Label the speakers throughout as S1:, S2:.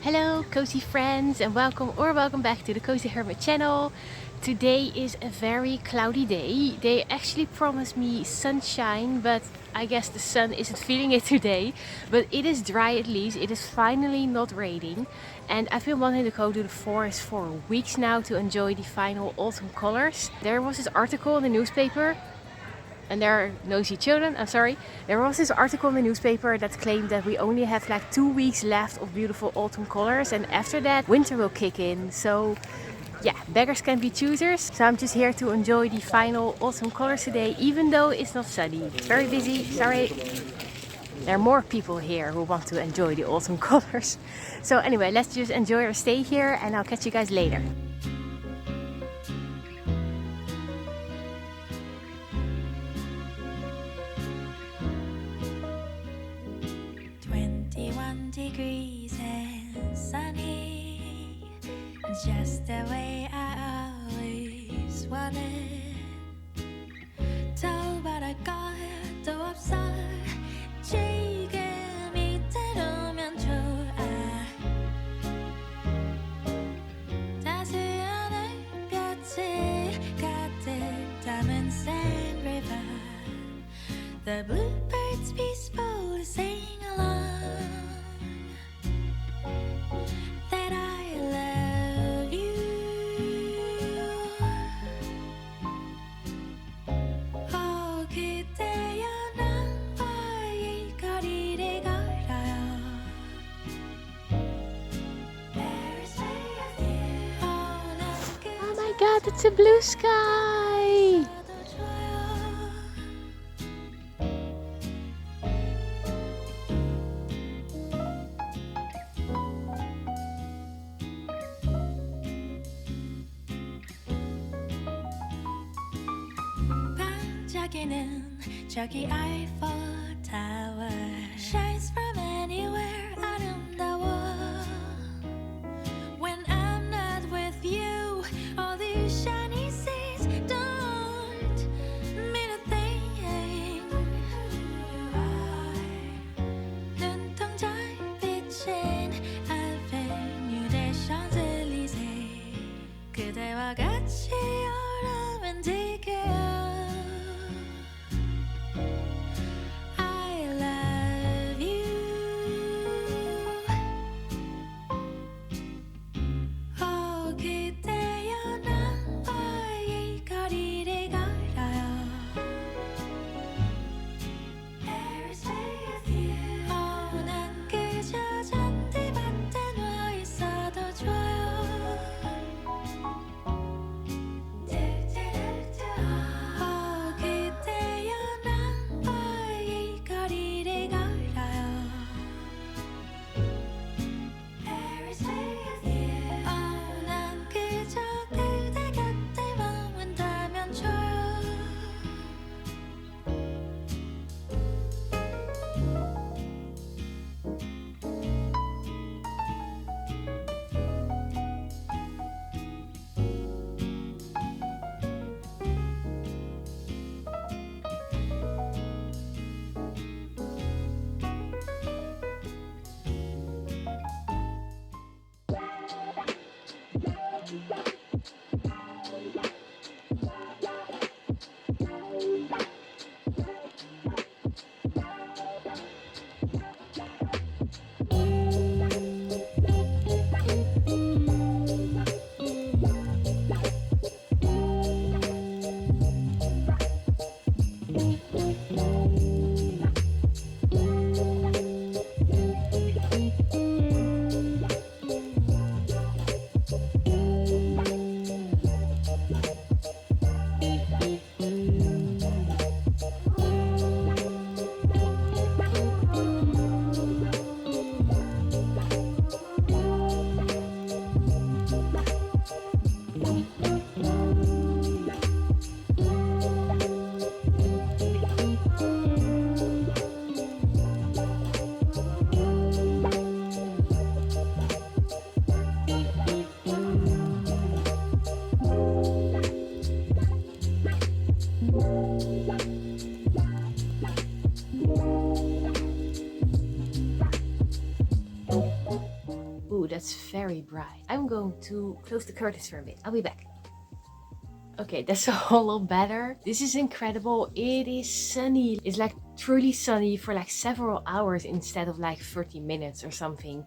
S1: Hello cozy friends and welcome back to the Cozy Hermit channel. Today is a very cloudy day. They actually promised me sunshine, but I guess the sun isn't feeling it today. But it is dry at least. It is finally not raining. And I've been wanting to go to the forest for weeks now to enjoy the final autumn colors. There was this article in the newspaper, and there are nosy children, I'm sorry. There was this article in the newspaper that claimed that we only have like 2 weeks left of beautiful autumn colors, and after that winter will kick in. So yeah, beggars can be choosers. So I'm just here to enjoy the final autumn colors today, even though it's not sunny. It's very busy, sorry. There are more people here who want to enjoy the autumn colors. So anyway, let's just enjoy our stay here and I'll catch you guys later.
S2: Degrees and sunny, just the way I always wanted. 더바랄 것도 없어. 지금 이대로면 좋아. 따스한 햇볕이 가득 담은 sand river. The bluebirds peacefully sing along.
S1: God, it's a blue sky!
S2: 반짝이는 저기 Eiffel Tower shines from anywhere 아름다워. When I'm not with you, all these shiny seas don't mean a thing. 눈동자에 비친 Avenue des Champs-Élysées. 그대와 같이 romantic. I love you.
S1: that's very bright. I'm going to close the curtains for a bit. I'll be back. Okay, that's a whole lot better. This is incredible. It is sunny. It's like truly sunny for like several hours instead of like 30 minutes or something.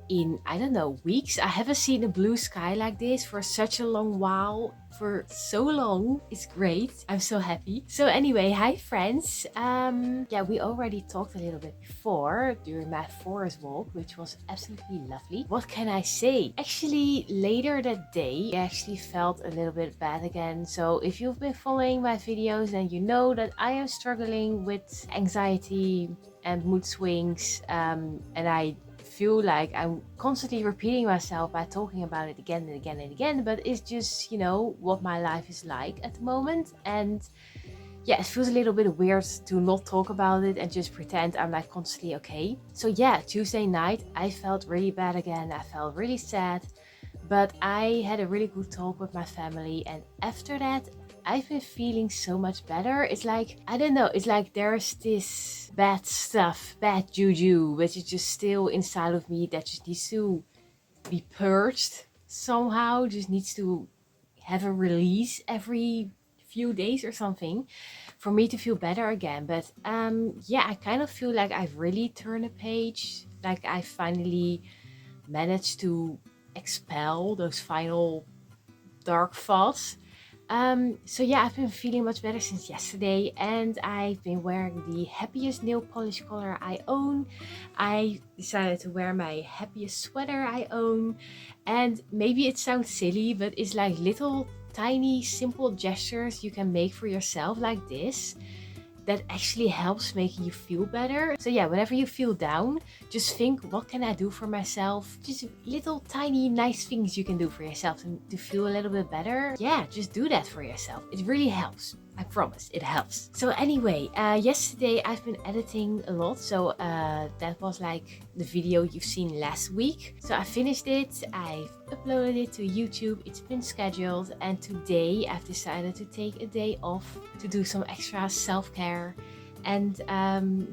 S1: In, I don't know, weeks. I haven't seen a blue sky like this for such a long while, for so long. It's great. I'm so happy. So anyway, hi friends. Yeah, we already talked a little bit before during my forest walk, which was absolutely lovely. What can I say? Actually, later that day, I actually felt a little bit bad again. So if you've been following my videos, then you know that I am struggling with anxiety and mood swings, and I feel like I'm constantly repeating myself by talking about it again and again and again, but it's just, you know, what my life is like at the moment. And yeah, it feels a little bit weird to not talk about it and just pretend I'm like constantly okay. So yeah, Tuesday night I felt really bad again. I felt really sad, but I had a really good talk with my family, and after that I've been feeling so much better. It's like, I don't know, it's like there's this bad stuff, bad juju, which is just still inside of me that just needs to be purged somehow, just needs to have a release every few days or something for me to feel better again. But yeah, I kind of feel like I've really turned a page, like I finally managed to expel those final dark thoughts. So yeah, I've been feeling much better since yesterday, and I've been wearing the happiest nail polish color I own. I decided to wear my happiest sweater I own, and maybe it sounds silly, but it's like little tiny simple gestures you can make for yourself like this that actually helps making you feel better. So yeah, whenever you feel down, just think, what can I do for myself? Just little tiny nice things you can do for yourself to feel a little bit better. Yeah, just do that for yourself. It really helps. I promise it helps. So anyway, yesterday I've been editing a lot. So that was like the video you've seen last week. So I finished it. I've uploaded it to YouTube. It's been scheduled. And today I've decided to take a day off to do some extra self-care. And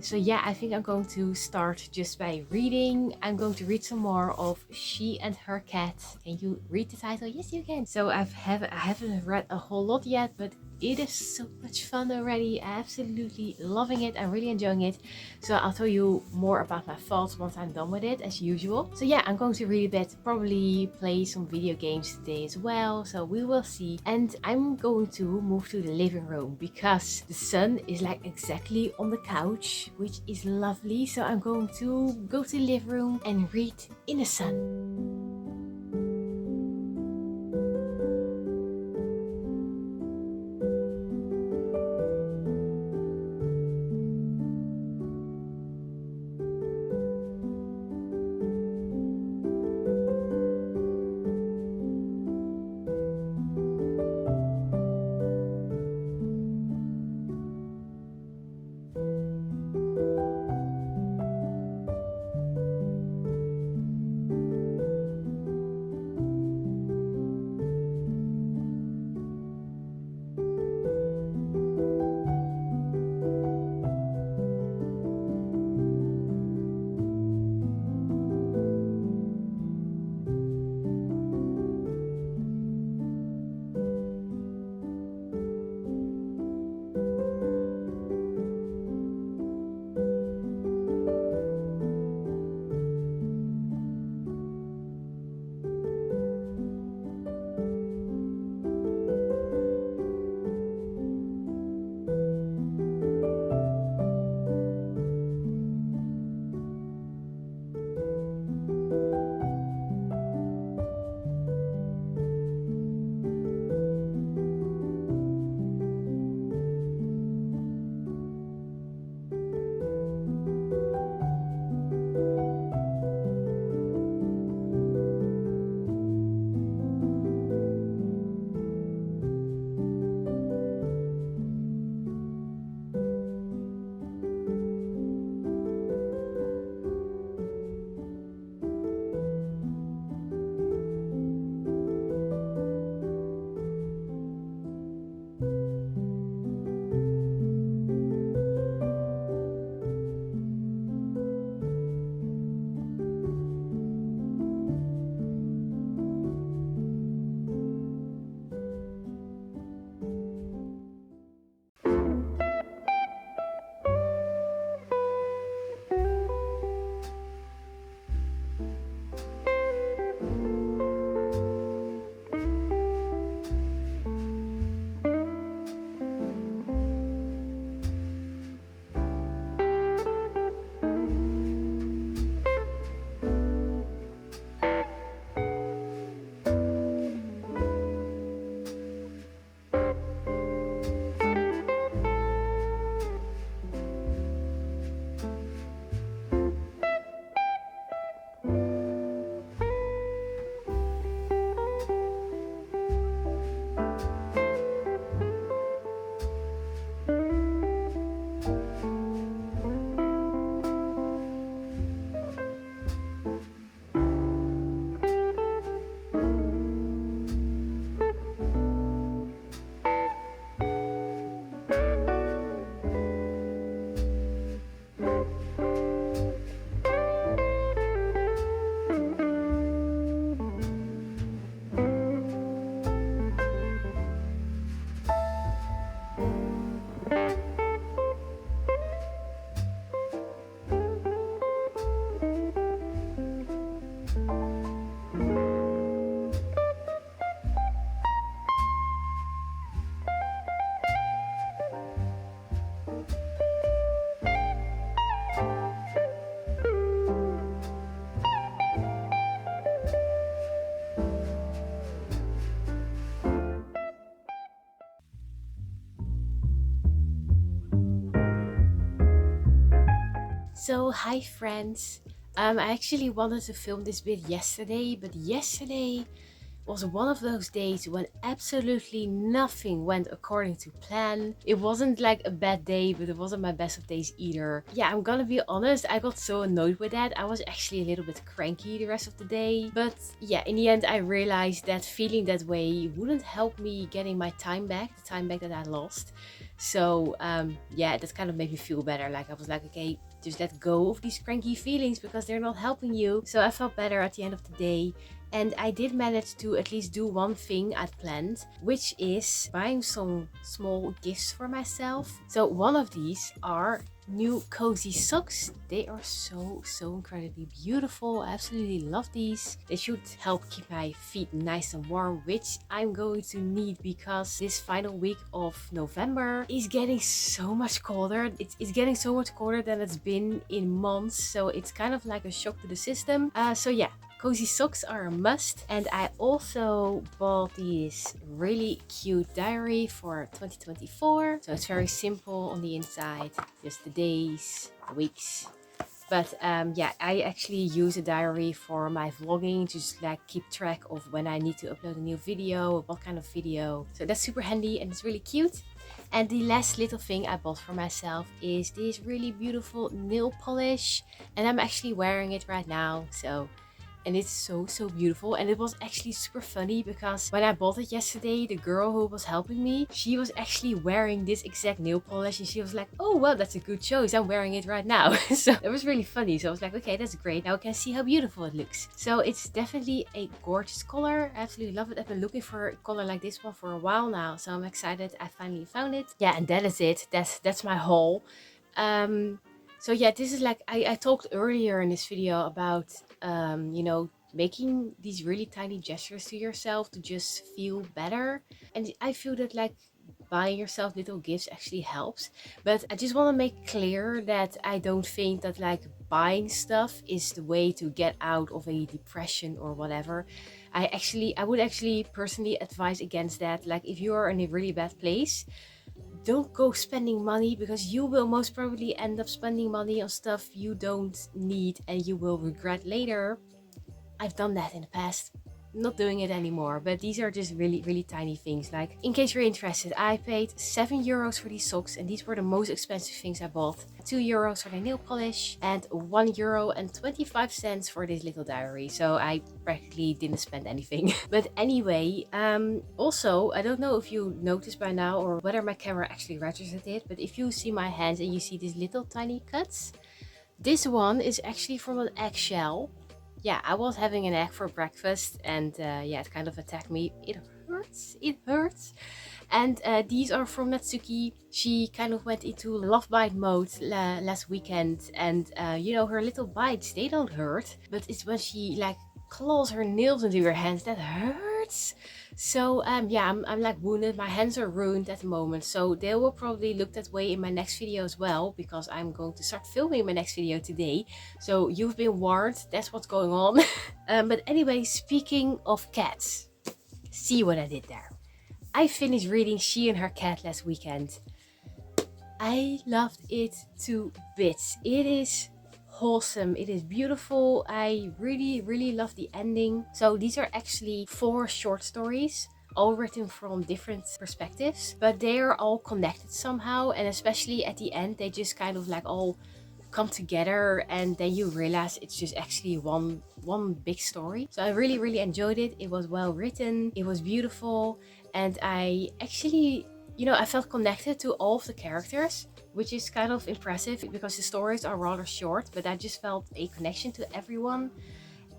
S1: so yeah, I think I'm going to start just by reading. I'm going to read some more of She and Her Cat. Can you read the title? Yes, you can. So I haven't read a whole lot yet, but it is so much fun already. I'm absolutely loving it. I'm really enjoying it. So I'll tell you more about my thoughts once I'm done with it, as usual. So yeah, I'm going to read a bit, probably play some video games today as well. So we will see. And I'm going to move to the living room because the sun is like exactly on the couch, which is lovely. So I'm going to go to the living room and read in the sun. So, hi friends. I actually wanted to film this bit yesterday, but yesterday was one of those days when absolutely nothing went according to plan. It wasn't like a bad day, but it wasn't my best of days either. Yeah, I'm gonna be honest, I got so annoyed with that. I was actually a little bit cranky the rest of the day. But yeah, in the end, I realized that feeling that way wouldn't help me getting my time back, the time back that I lost. So yeah, that kind of made me feel better. Like I was like, okay, just let go of these cranky feelings because they're not helping you. So I felt better at the end of the day. And I did manage to at least do one thing I'd planned, which is buying some small gifts for myself. So one of these are new cozy socks. They are so incredibly beautiful. I absolutely love these. They should help keep my feet nice and warm, which I'm going to need because this final week of November is getting so much colder. It's getting so much colder than it's been in months, so it's kind of like a shock to the system. So yeah, cozy socks are a must. And I also bought this really cute diary for 2024. So it's very simple on the inside, just the days, the weeks. But yeah, I actually use a diary for my vlogging to just like keep track of when I need to upload a new video, what kind of video. So that's super handy and it's really cute. And the last little thing I bought for myself is this really beautiful nail polish. And I'm actually wearing it right now. And it's so beautiful. And it was actually super funny because when I bought it yesterday, the girl who was helping me, she was actually wearing this exact nail polish and she was like, oh well, that's a good choice, I'm wearing it right now. So it was really funny. So I was like, okay, that's great, now I can see how beautiful it looks. So it's definitely a gorgeous color. I absolutely love it. I've been looking for a color like this one for a while now, so I'm excited I finally found it. Yeah, and that is it. That's my haul. So yeah, this is like I talked earlier in this video about you know, making these really tiny gestures to yourself to just feel better. And I feel that like buying yourself little gifts actually helps. But I just want to make clear that I don't think that like buying stuff is the way to get out of a depression or whatever. I would actually personally advise against that. Like if you are in a really bad place, don't go spending money because you will most probably end up spending money on stuff you don't need and you will regret later. I've done that in the past. Not doing it anymore, but these are just really tiny things. Like, in case you're interested, I paid €7 for these socks and these were the most expensive things I bought. €2 for the nail polish and €1.25 for this little diary. So I practically didn't spend anything. But anyway, also, I don't know if you noticed by now or whether my camera actually registered it, but if you see my hands and you see these little tiny cuts, this one is actually from an eggshell. Yeah, I was having an egg for breakfast and yeah, it kind of attacked me. It hurts. And these are from Natsuki. She kind of went into love bite mode last weekend, and you know, her little bites, they don't hurt, but it's when she like claws her nails into your hands that hurts. So yeah, I'm like wounded. My hands are ruined at the moment, so they will probably look that way in my next video as well, because I'm going to start filming my next video today. So you've been warned, that's what's going on. But anyway, speaking of cats, see what I did there. I finished reading She and Her Cat last weekend. I loved it to bits. It is wholesome, it is beautiful. I really love the ending. So these are actually 4 short stories, all written from different perspectives, but they are all connected somehow, and especially at the end they just kind of like all come together, and then you realize it's just actually one big story. So I really enjoyed it. It was well written, it was beautiful, and I actually, you know, I felt connected to all of the characters, which is kind of impressive because the stories are rather short, but I just felt a connection to everyone.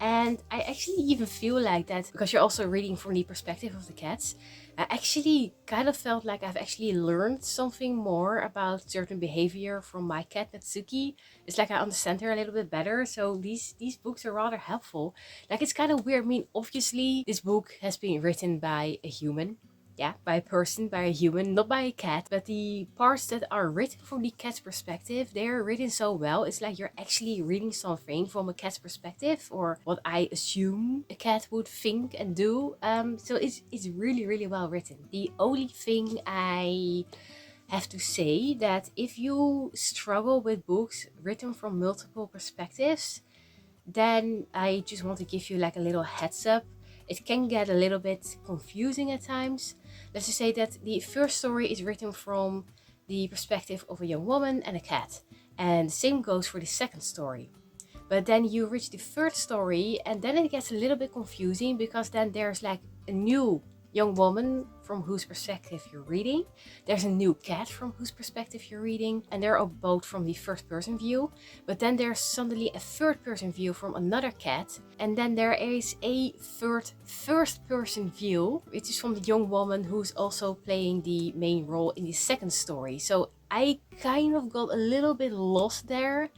S1: And I actually even feel like that because you're also reading from the perspective of the cats. I actually kind of felt like I've actually learned something more about certain behavior from my cat Natsuki. It's like I understand her a little bit better. So these books are rather helpful. Like, it's kind of weird. I mean, obviously this book has been written by a human. Yeah, by a person, by a human, not by a cat. But the parts that are written from the cat's perspective, they're written so well. It's like you're actually reading something from a cat's perspective, or what I assume a cat would think and do. So it's really well written. The only thing I have to say that if you struggle with books written from multiple perspectives, then I just want to give you like a little heads up. It can get a little bit confusing at times. Let's just say that the first story is written from the perspective of a young woman and a cat, and the same goes for the second story. But then you reach the third story, and then it gets a little bit confusing because then there's like a new young woman from whose perspective you're reading. There's a new cat from whose perspective you're reading, and they're all both from the first person view. But then there's suddenly a third person view from another cat, and then there is a third first person view, which is from the young woman who's also playing the main role in the second story. So I kind of got a little bit lost there.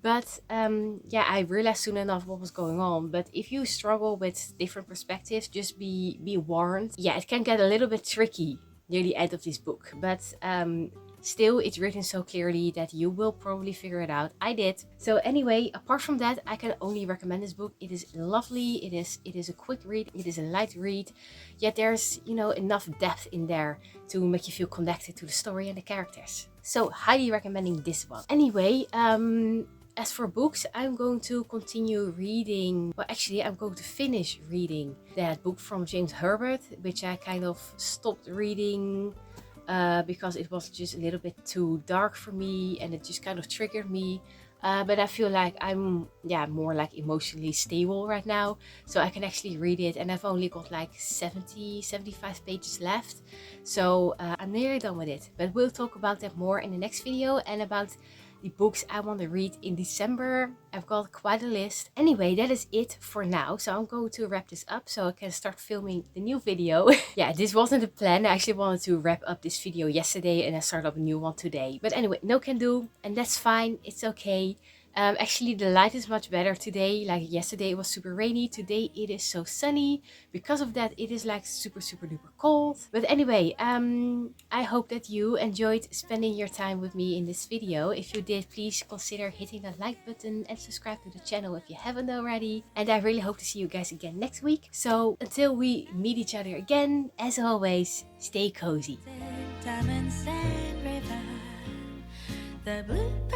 S1: But yeah, I realized soon enough what was going on. But if you struggle with different perspectives, just be warned. Yeah, it can get a little bit tricky near the end of this book. But still, it's written so clearly that you will probably figure it out. I did. So anyway, apart from that, I can only recommend this book. It is lovely. It is a quick read. It is a light read. Yet there's, you know, enough depth in there to make you feel connected to the story and the characters. So highly recommending this one. Anyway, as for books, I'm going to continue reading. Well, actually, I'm going to finish reading that book from James Herbert, which I kind of stopped reading because it was just a little bit too dark for me, and it just kind of triggered me. But I feel like I'm more like emotionally stable right now, so I can actually read it, and I've only got like 75 pages left, so I'm nearly done with it. But we'll talk about that more in the next video, and about the books I want to read in December. I've got quite a list. Anyway, that is it for now. So I'm going to wrap this up so I can start filming the new video. Yeah, this wasn't the plan. I actually wanted to wrap up this video yesterday and then start up a new one today. But anyway, no can do, and that's fine. It's okay. Actually, the light is much better today. Like yesterday it was super rainy. Today it is so sunny. Because of that, it is like super duper cold. But anyway, I hope that you enjoyed spending your time with me in this video. If you did, please consider hitting that like button and subscribe to the channel if you haven't already. And I really hope to see you guys again next week. So until we meet each other again, as always, stay cozy.
S2: Diamond Sand River, the blue